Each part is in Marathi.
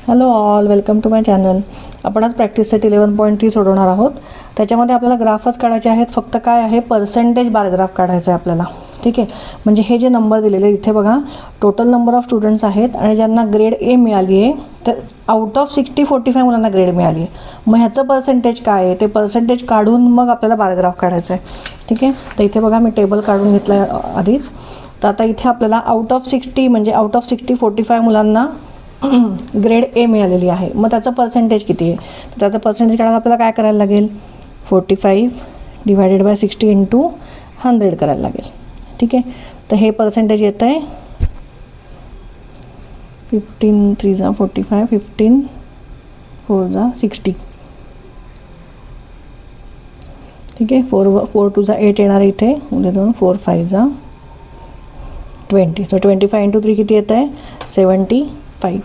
Hello all, welcome to my channel. आपण आज प्रॅक्टिस सेट 11.3 सोडवणार आहोत. त्याच्यामध्ये आपल्याला ग्राफच काढायचे आहेत. फक्त काय आहे, पर्सेंटेज बार ग्राफ काढायचा आहे आपल्याला. ठीक आहे, म्हणजे हे जे नंबर दिलेले इथे बघा, टोटल नंबर ऑफ स्टुडंट्स आहेत आणि ज्यांना ग्रेड ए मिळाली आहे, तर आउट ऑफ 60 45 मुलांना ग्रेड मिळाली आहे. मग ह्याचं पर्सेंटेज काय आहे ते पर्सेंटेज काढून मग आपल्याला बार ग्राफ काढायचा आहे. ठीक आहे, तर इथे बघा मी टेबल काढून घेतला आहे आधीच. तर आता इथे आपल्याला आउट ऑफ 60 म्हणजे आउट ऑफ 60 45 मुलांना ग्रेड ए मिळालेली आहे. मग त्याचं पर्सेंटेज किती आहे, तर त्याचं पर्सेंटेज काढायला आपल्याला काय करायला लागेल, 45 डिवायडेड बाय 60 इंटू 100 करायला लागेल. ठीक आहे, तर हे पर्सेंटेज येतं आहे 15 3 जा 45, 15 4 जा 60. ठीक आहे, 4 2 जा 8 येणार आहे इथे, उद्या 2 4 5 जा 20. सो 25 इंटू 3 किती येतं आहे, 75.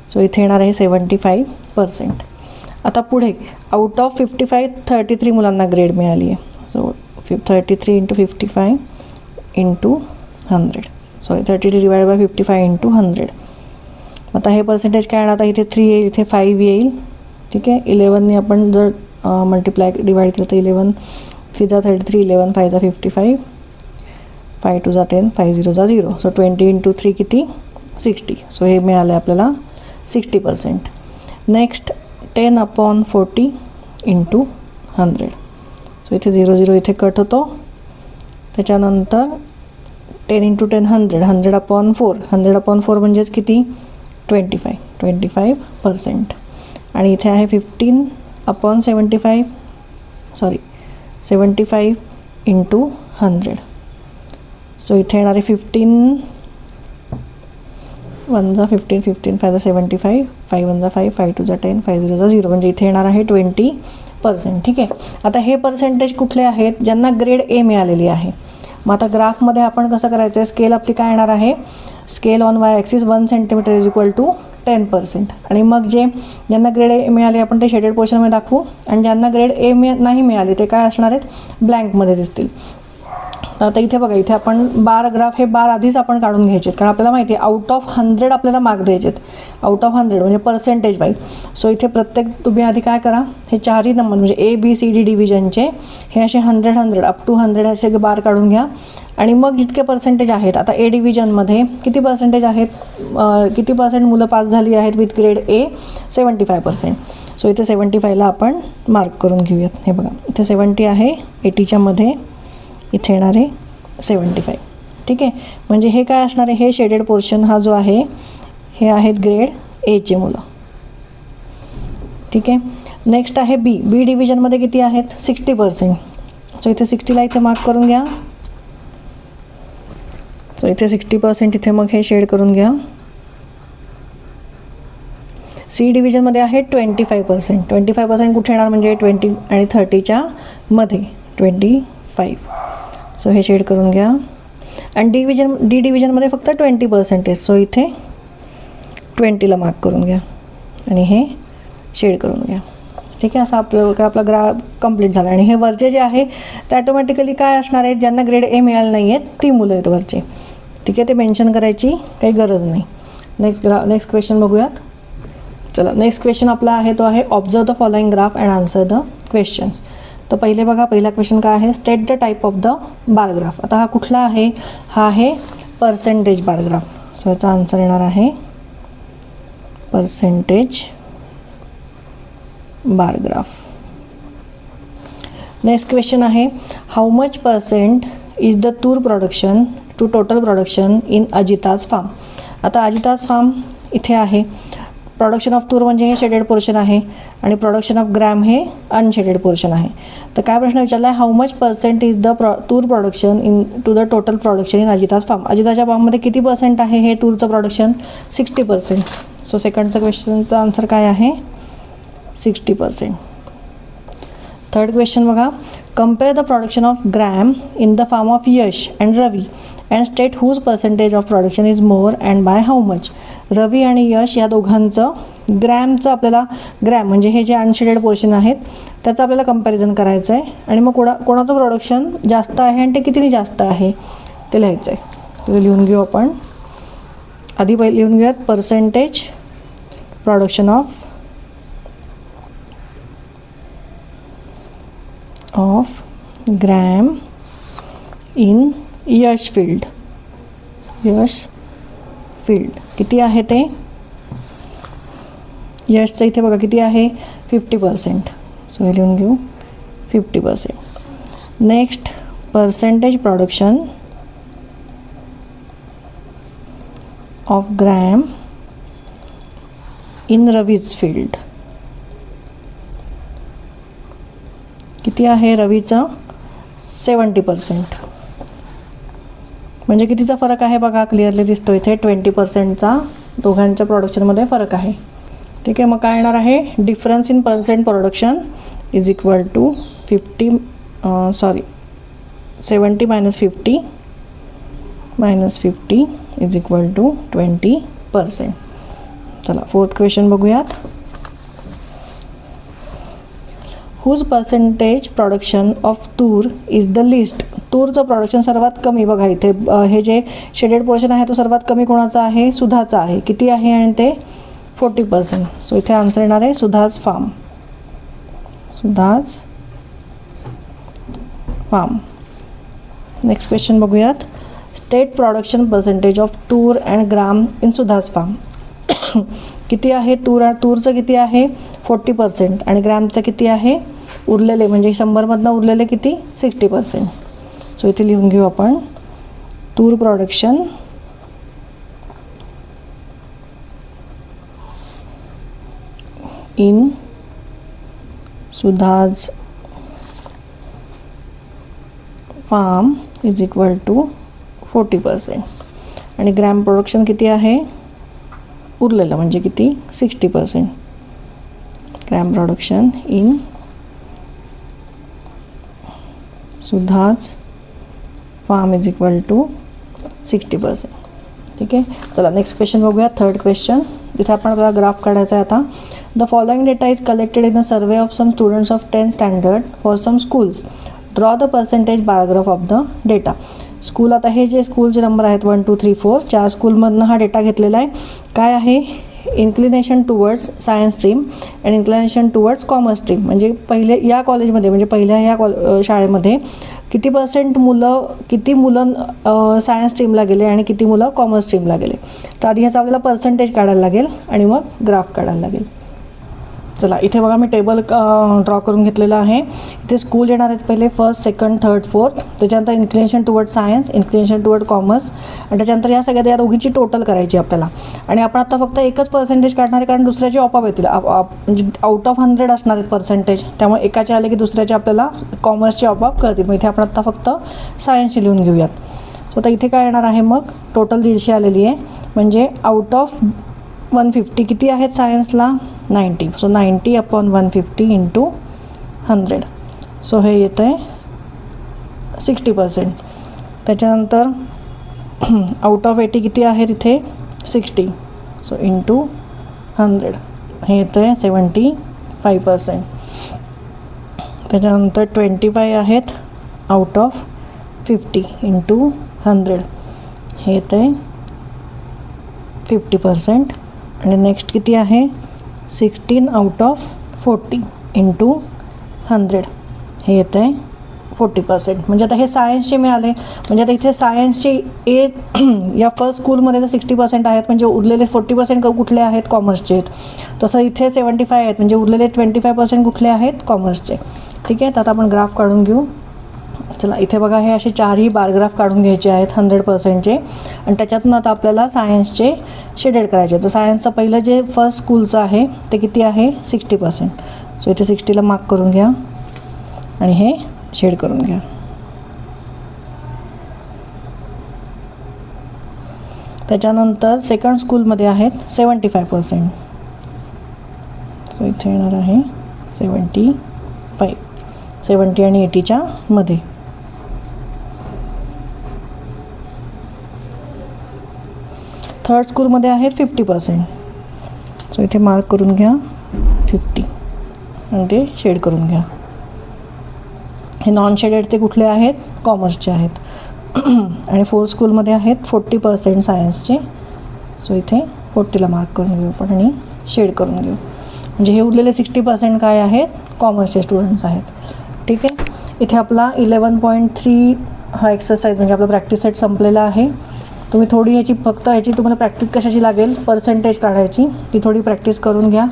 सो इथे येणार आहे 75%. आता पुढे आउट ऑफ 55 33 मुलांना ग्रेड मिळाली आहे. So 33 into 55 into 100, sorry 33 divide by 55 into 100. आता हे पर्सेंटेज काय येणार, आता इथे 3 येईल, इथे 5 येईल. ठीक आहे, 11ने आपण जर मल्टिप्लाय डिवाइड केलं तर 11 3 जा 33, 11 5 जा 55, 5 2 जा 10, 5 0 जा 0. सो 20 इंटू 3 किती, 60. सो हे मिळालं आहे आपल्याला 60%. Next 10/40 into 100. सो इथे 0 0 इथे कट होतो. त्याच्यानंतर 10 इंटू 10 100, 100/4, 100/4 म्हणजेच किती, 25%. आणि इथे आहे 15/75, सॉरी 75 इंटू 100. सो इथे येणार आहे 15 1 जा 15, 15 5 जा 75, 5 1 जा 5, 5 2 जा 10, 5 0 जा 0, म्हणजे इथे येणार आहे 20%. ठीक आहे, आता हे पर्सेंटेज कुठले आहेत, ज्यांना ग्रेड ए मिळालेली आहे. मग आता ग्राफमध्ये आपण कसं करायचं आहे, स्केल आपली काय येणार आहे, scale on Y axis 1 centimetre is equal to 10%. आणि मग ज्यांना ग्रेड ए मिळाले आपण ते शेडेड पोर्शनमध्ये दाखवू, आणि ज्यांना ग्रेड ए नाही मिळाले ते काय असणार आहेत, ब्लँकमध्ये दिसतील. तर आता इथे बघा, इथे आपण बार ग्राफ हे बार आधीच आपण काढून घ्यायचे, कारण आपल्याला माहिती आहे आउट ऑफ 100 आपल्याला मार्क द्यायचे आहेत. आउट ऑफ 100 म्हणजे पर्सेंटेज वाईज. सो इथे प्रत्येक तुम्ही आधी काय करा, हे चारही नंबर म्हणजे ए बी सी डी डिव्हिजनचे हे असे 100 अप टू 100 असे बार काढून घ्या. आणि मग जितके पर्सेंटेज आहेत, आता ए डिव्हिजनमध्ये किती पर्सेंटेज आहेत, किती पर्सेंट मुलं पास झाली आहेत विथ ग्रेड ए, 75%. सो इथे 75ला आपण मार्क करून घेऊयात. हे बघा इथे 70 आहे, 80च्या मध्ये इथे येणार आहे 75. ठीक आहे, म्हणजे हे काय असणार आहे, हे शेडेड पोर्शन हा जो आहे हे आहेत ग्रेड एचे मुलं. ठीक आहे, नेक्स्ट आहे बी डिव्हिजनमध्ये किती आहेत, 60%. सो इथे 60ला इथे मार्क करून घ्या. सो इथे 60% इथे मग हे शेड करून घ्या. सी डिव्हिजनमध्ये आहे 25%. 25% कुठे येणार, म्हणजे 20 आणि 30च्या मध्ये 25. सो हे शेड करून घ्या. आणि डी डिव्हिजनमध्ये फक्त 20% आहे. सो इथे 20ला मार्क करून घ्या आणि हे शेड करून घ्या. ठीक आहे, असा आपला ग्राफ कंप्लीट झाला. आणि हे वरचे जे आहे ते ऑटोमॅटिकली काय असणार आहे, ज्यांना ग्रेड ए मिळालं नाही आहेत ती मुलं आहेत वरचे. ठीक आहे, ते मेन्शन करायची काही गरज नाही. नेक्स्ट क्वेश्चन बघूयात. चला, नेक्स्ट क्वेश्चन आपला आहे तो आहे observe the following graph and answer the questions. तर पहिले बघा, पहिला क्वेश्चन काय आहे, state the type of the bar graph. आता हा कुठला आहे, हा आहे पर्सेंटेज बार ग्राफ. सो याचा आन्सर येणार आहे percentage bar graph. Next question आहे, how much percent is the toor production to total production in Ajita's farm. आता अजिताज फार्म इथे आहे. प्रोडक्शन ऑफ तूर म्हणजे हे शेडेड पोर्शन आहे आणि प्रोडक्शन ऑफ ग्रॅम हे अनशेडेड पोर्शन आहे. तर काय प्रश्न विचारला आहे, how much percent is the toor production in to the total production in Ajita's farm. अजिताच्या फार्ममध्ये किती पर्सेंट आहे हे तूरचं प्रोडक्शन, 60%. सो सेकंडचं क्वेश्चनचा आन्सर काय आहे, 60%. थर्ड क्वेश्चन बघा, compare the production of gram in the farm of Yash and Ravi and state whose percentage of production is more and by how much. Ravi आणि यश या दोघांचं ग्रॅमचं आपल्याला, ग्रॅम म्हणजे हे जे अनशेडेड पोर्शन आहेत त्याचं आपल्याला कंपॅरिझन करायचं आहे. आणि मग कोणाचं प्रोडक्शन जास्त आहे आणि ते कितीने जास्त आहे ते लिहायचं आहे. ते लिहून घेऊ आपण. आधी लिहून घेऊयात percentage production of gram in Yash field. किती आहे ते? यशचं इथे बघा किती आहे 50%. सो हे लिहून घेऊ 50%. Next percentage production of gram in Ravi's field. किती आहे रवीचं? 70%. म्हणजे कितीचा फरक आहे बघा, क्लिअरली दिसतो इथे 20%चा दोघांच्या प्रोडक्शनमध्ये फरक आहे. ठीक आहे, मग काय येणार आहे? Difference in percent production is equal to 70 minus 50 is equal to 20%. चला फोर्थ क्वेश्चन बघूयात. Whose percentage production of tur is the least. तूरचं प्रोडक्शन सर्वात कमी बघा इथे हे जे शेडेड पोर्शन आहे तो सर्वात कमी कोणाचा आहे? सुधाचा आहे. किती आहे? आणि ते 40%. सो इथे आन्सर येणार आहे सुधाज फार्म. नेक्स्ट क्वेश्चन बघूयात. State production percentage of tur and gram in Sudha's farm. किती आहे? तूरचं किती आहे? 40% आणि ग्रॅमचं किती आहे? उरलेले म्हणजे 100मधनं उरलेले किती? 60%. सो इथे लिहून घेऊ आपण tur production in Sudha's farm is equal to 40% आणि ग्रॅम प्रोडक्शन किती आहे? उरलेलं म्हणजे किती? 60%. Gram production in Sudha's farm is equal to 60%. ठीक आहे, चला नेक्स्ट क्वेश्चन बघूया. Third question. इथे आपण आपल्याला ग्राफ काढायचा आहे आता. The following data is collected in a survey of some students of 10th standard for some schools. Draw the percentage bar graph of the data. School, आता हे जे स्कूलचे नंबर आहेत 1 2 3 4 4 स्कूलमधनं हा डेटा घेतलेला आहे. काय आहे? Inclination towards science stream and inclination towards commerce stream. म्हणजे पहिले या कॉलेजमध्ये म्हणजे पहिल्या ह्या शाळेमध्ये किती मुलं सायन्स स्ट्रीमला गेले आणि किती मुलं कॉमर्स स्ट्रीमला गेले. तर आधी ह्याचा आपल्याला पर्सेंटेज काढायला लागेल आणि मग ग्राफ काढायला लागेल. चला इथे बघा मी टेबल ड्रॉ करून घेतलेलं आहे. इथे स्कूल येणार आहेत पहिले 1st, 2nd, 3rd, 4th. त्याच्यानंतर inclination toward science, inclination toward commerce आणि त्याच्यानंतर या सगळ्या दोघींची टोटल करायची आपल्याला. आणि आपण आता फक्त एकच पर्सेंटेज काढणार आहे कारण दुसऱ्याचे ऑपअप येतील. म्हणजे आउट ऑफ 100 असणार आहेत पर्सेंटेज. त्यामुळे एकाचे आले की दुसऱ्याचे आपल्याला कॉमर्सचे ऑपअप कळतील. मग इथे आपण आता फक्त सायन्सची लिहून घेऊयात. सो आता इथे काय येणार आहे? मग टोटल 150 आलेली आहे. म्हणजे आउट ऑफ 150 किती आहेत सायन्सला? 90. So 90 upon 150 into 100. सो हे येतं आहे 60%. त्याच्यानंतर आउट ऑफ 80 किती आहेत इथे? 60. सो इंटू 100 हे येतं आहे 75%. त्याच्यानंतर 25 आहेत आउट ऑफ 50 इंटू 100 हे येतं आहे 50%. आणि नेक्स्ट किती आहे? 16 आउट ऑफ 40 इंटू 100 हे येतं आहे 40%. म्हणजे आता हे सायन्सचे मिळाले. म्हणजे आता इथे सायन्सचे या फर्स्ट स्कूलमध्ये तर 60% आहेत म्हणजे उरलेले 40% कुठले आहेत? कॉमर्सचे आहेत. तसं इथे 75 आहेत म्हणजे उरलेले 25% कुठले आहेत? कॉमर्सचे. ठीक आहे, तर आता आपण ग्राफ काढून घेऊ. चला इथे बघा हे असे 4ही बारग्राफ काढून घ्यायचे आहेत 100%चे आणि त्याच्यातून आता आपल्याला सायन्सचे शेडेड करायचे. तर सायन्सचं पहिलं जे फर्स्ट स्कूलचं आहे ते किती आहे? 60%. सो इथे 60ला मार्क करून घ्या आणि हे शेड करून घ्या. त्याच्यानंतर सेकंड स्कूलमध्ये आहेत 75%. सो इथे येणार आहे 75. 70 आणि 80च्या मध्ये. थर्ड स्कूलमध्ये आहेत 50%. सो इथे मार्क करून घ्या 50 आणि ते शेड करून घ्या. हे नॉन शेडेड ते कुठले आहेत? कॉमर्सचे आहेत. आणि फोर्थ स्कूलमध्ये आहेत 40% सायन्सचे. सो इथे 40ला मार्क करून घेऊ आपण आणि शेड करून घेऊ. म्हणजे हे उरलेले 60% काय आहेत, कॉमर्सचे स्टुडंट्स आहेत. ठीक आहे. इथे आपला 11.3 हा एक्सरसाइज म्हणजे आपला प्रॅक्टिस सेट संपलेला आहे. तुम्ही थोडी ह्याची फक्त ह्याची तुम्हाला प्रॅक्टिस कशाची लागेल, पर्सेंटेज काढायची, ती थोडी प्रॅक्टिस करून घ्या.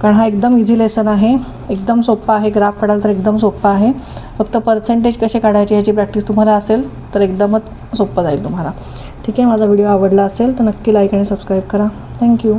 कारण हा एकदम इझी लेसन आहे, एकदम सोप्पा आहे. ग्राफ काढाल तर एकदम सोप्पा आहे. फक्त पर्सेंटेज कसे काढायचे ह्याची प्रॅक्टिस तुम्हाला असेल तर एकदमच सोपं जाईल तुम्हाला. ठीक आहे. माझा व्हिडिओ आवडला असेल तर नक्की लाईक आणि सबस्क्राईब करा. थँक्यू.